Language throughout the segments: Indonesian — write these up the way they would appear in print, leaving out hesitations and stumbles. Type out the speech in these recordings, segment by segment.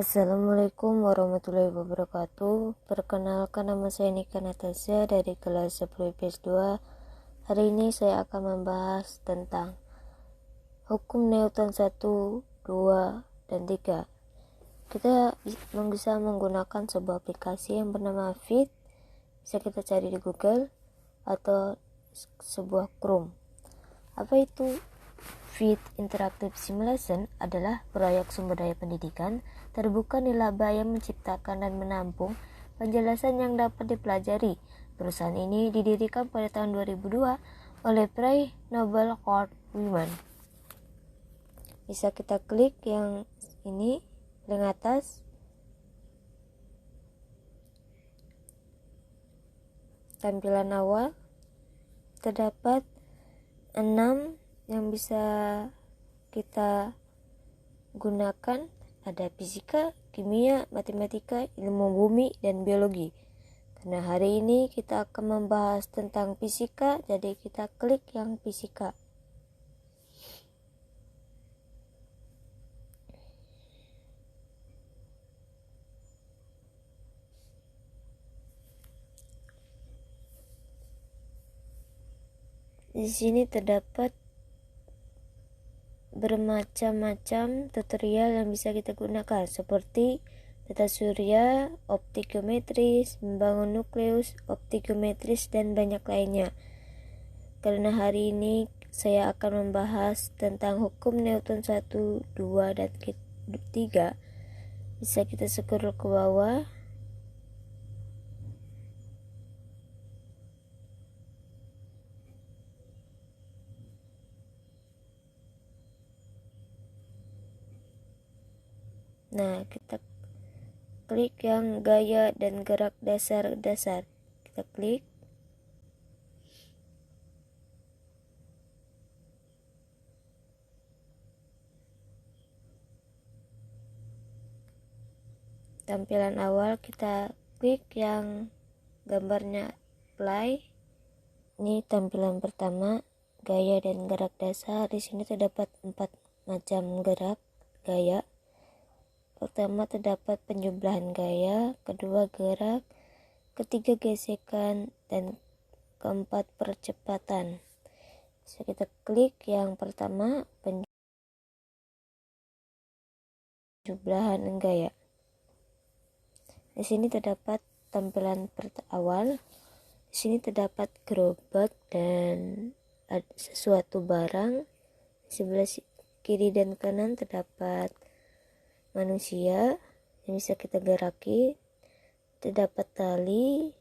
Assalamualaikum warahmatullahi wabarakatuh. Perkenalkan, nama saya Nika Natasha dari kelas 10 IPS 2. Hari ini saya akan membahas tentang hukum Newton 1, 2, dan 3. Kita bisa menggunakan sebuah aplikasi yang bernama Fit. Bisa kita cari di Google atau sebuah Chrome. Apa itu? Fit Interactive Simulation adalah proyek sumber daya pendidikan terbuka nilaba yang menciptakan dan menampung penjelasan yang dapat dipelajari. Perusahaan ini didirikan pada tahun 2002 oleh peraih Nobel Kurt Lewin. Bisa kita klik yang ini paling atas. Tampilan awal terdapat 6 yang bisa kita gunakan. Ada fisika, kimia, matematika, ilmu bumi, dan biologi. Karena hari ini kita akan membahas tentang fisika, jadi kita klik yang fisika. Di sini terdapat bermacam-macam tutorial yang bisa kita gunakan, seperti tata surya, optikometris, membangun nukleus, optikometris, dan banyak lainnya. Karena hari ini saya akan membahas tentang hukum Newton 1, 2, dan 3. Bisa kita scroll ke bawah. Nah, kita klik yang gaya dan gerak dasar-dasar. Kita klik. Tampilan awal kita klik yang gambarnya play. Ini tampilan pertama, gaya dan gerak dasar. Di sini terdapat 4 macam gerak gaya. Pertama terdapat penjumlahan gaya, kedua gerak, ketiga gesekan, dan keempat percepatan. Bisa kita klik yang pertama, penjumlahan gaya. Di sini terdapat tampilan awal. Di sini terdapat gerobak dan sesuatu barang. Di sebelah kiri dan kanan terdapat manusia yang bisa kita geraki. Terdapat tali,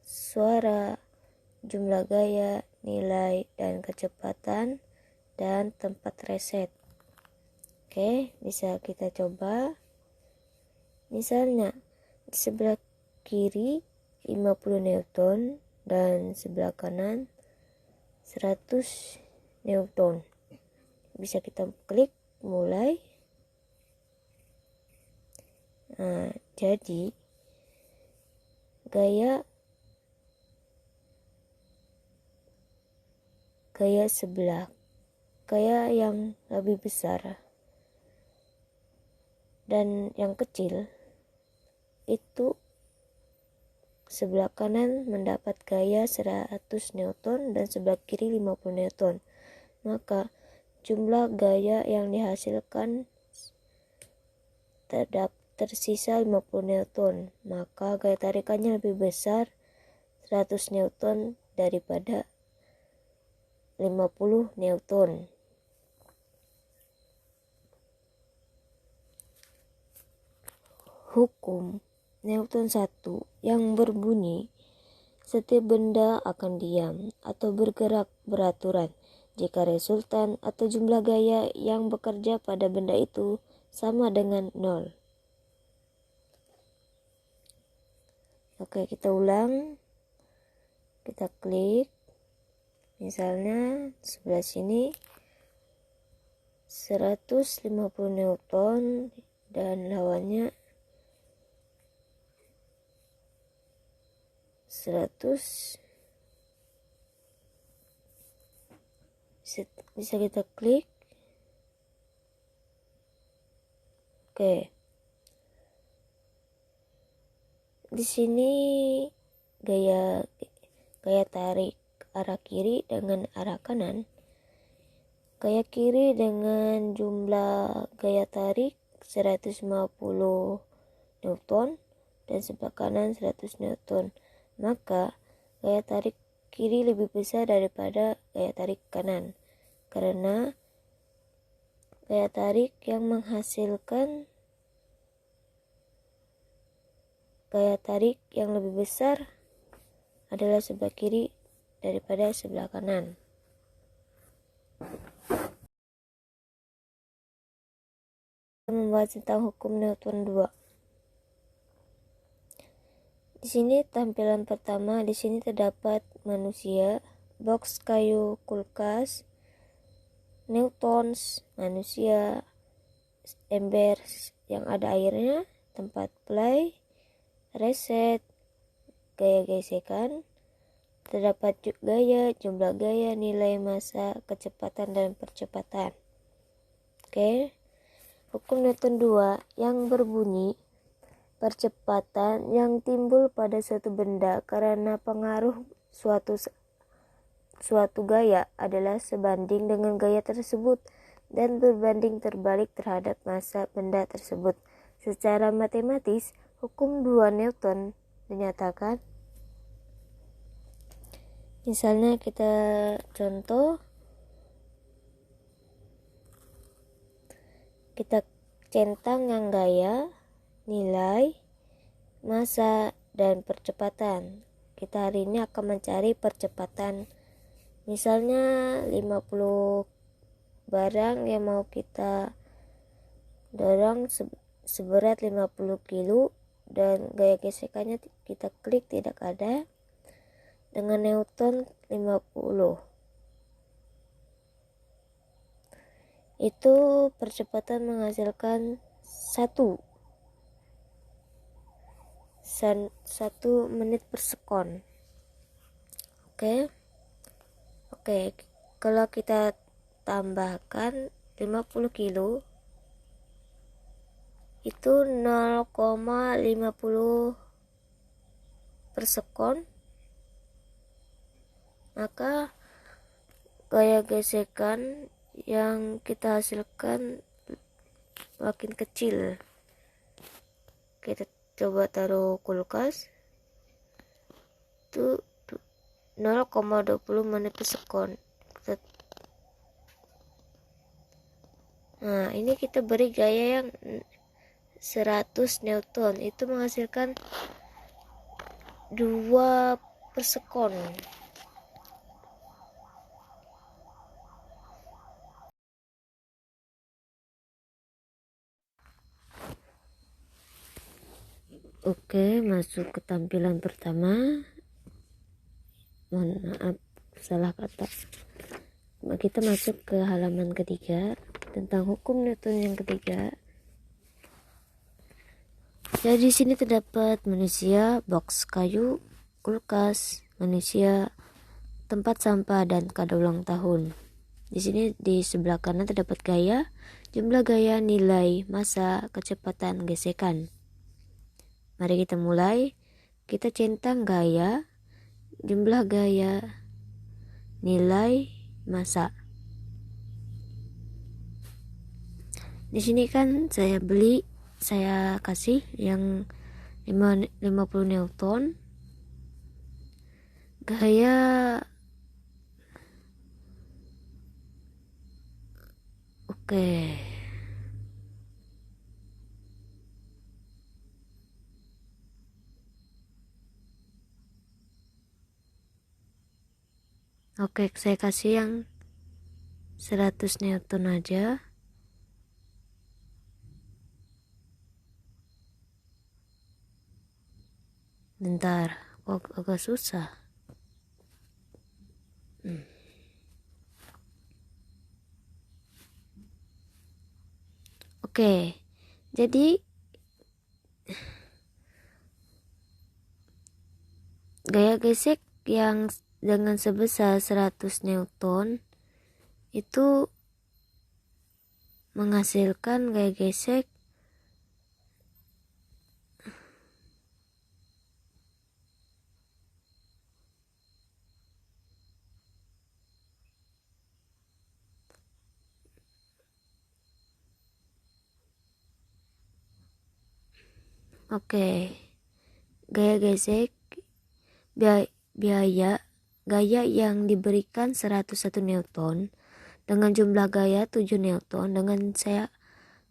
suara, jumlah gaya, nilai, dan kecepatan, dan tempat reset. Oke, bisa kita coba. Misalnya di sebelah kiri 50 Newton dan sebelah kanan 100 Newton. Bisa kita klik mulai. Nah, jadi gaya sebelah, gaya yang lebih besar dan yang kecil itu sebelah kanan mendapat gaya 100 Newton dan sebelah kiri 50 Newton. Maka jumlah gaya yang dihasilkan tersisa 50 Newton. Maka gaya tarikannya lebih besar 100 Newton daripada 50 Newton. Hukum Newton 1 yang berbunyi, setiap benda akan diam atau bergerak beraturan jika resultan atau jumlah gaya yang bekerja pada benda itu sama dengan 0. Oke, kita ulang. Kita klik. Misalnya sebelah sini 150 Newton dan lawannya 100. Bisa kita klik. Oke. Di sini gaya tarik arah kiri dengan arah kanan. Gaya kiri dengan jumlah gaya tarik 150 Newton dan sebelah kanan 100 Newton. Maka gaya tarik kiri lebih besar daripada gaya tarik kanan, karena gaya tarik yang menghasilkan gaya tarik yang lebih besar adalah sebelah kiri daripada sebelah kanan. Kita membahas tentang hukum Newton 2. Di sini tampilan pertama, di sini terdapat manusia, box kayu kulkas, Newtons, manusia, ember yang ada airnya, tempat play, reset, gaya gesekan, terdapat gaya, jumlah gaya, nilai massa, kecepatan dan percepatan. Oke. Hukum Newton 2 yang berbunyi percepatan yang timbul pada suatu benda karena pengaruh suatu gaya adalah sebanding dengan gaya tersebut dan berbanding terbalik terhadap massa benda tersebut. Secara matematis, hukum 2 Newton dinyatakan. Misalnya kita contoh, kita centang yang gaya, nilai, massa, dan percepatan. Kita hari ini akan mencari percepatan. Misalnya 50 barang yang mau kita dorong seberat 50 kilo dan gaya gesekannya kita klik tidak ada dengan Newton 50. Itu percepatan menghasilkan 1 menit per sekon. Oke, kalau kita tambahkan 50 kilo itu 0,50 per sekon, maka gaya gesekan yang kita hasilkan makin kecil. Kita coba taruh kulkas itu 0,20 menit per sekon. Nah, ini kita beri gaya yang 100 Newton, itu menghasilkan 2 per sekon. Oke, masuk ke tampilan pertama. Mohon maaf, salah kata. Kita masuk ke halaman ketiga tentang hukum Newton yang ketiga. Jadi di sini terdapat manusia, box kayu, kulkas, manusia, tempat sampah, dan kado ulang tahun. Di sini di sebelah kanan terdapat gaya, jumlah gaya, nilai, massa, kecepatan, gesekan. Mari kita mulai. Kita centang gaya, jumlah gaya, nilai, massa. Di sini kan saya kasih yang 50 Newton. Gaya oke. Oke, saya kasih yang 100 Newton aja. Bentar, kok agak susah. Oke, jadi gaya gesek yang dengan sebesar 100 Newton itu menghasilkan gaya gesek Oke, gaya gesek gaya yang diberikan 101 Newton dengan jumlah gaya 7 Newton dengan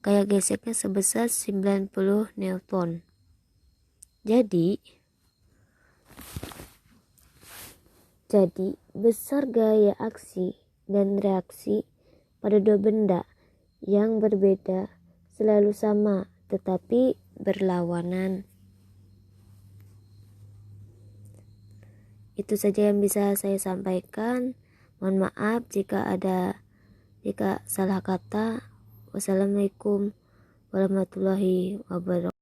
gaya geseknya sebesar 90 Newton. Jadi besar gaya aksi dan reaksi pada dua benda yang berbeda selalu sama tetapi berlawanan. Itu saja yang bisa saya sampaikan. Mohon maaf jika salah kata. Wassalamualaikum warahmatullahi wabarakatuh.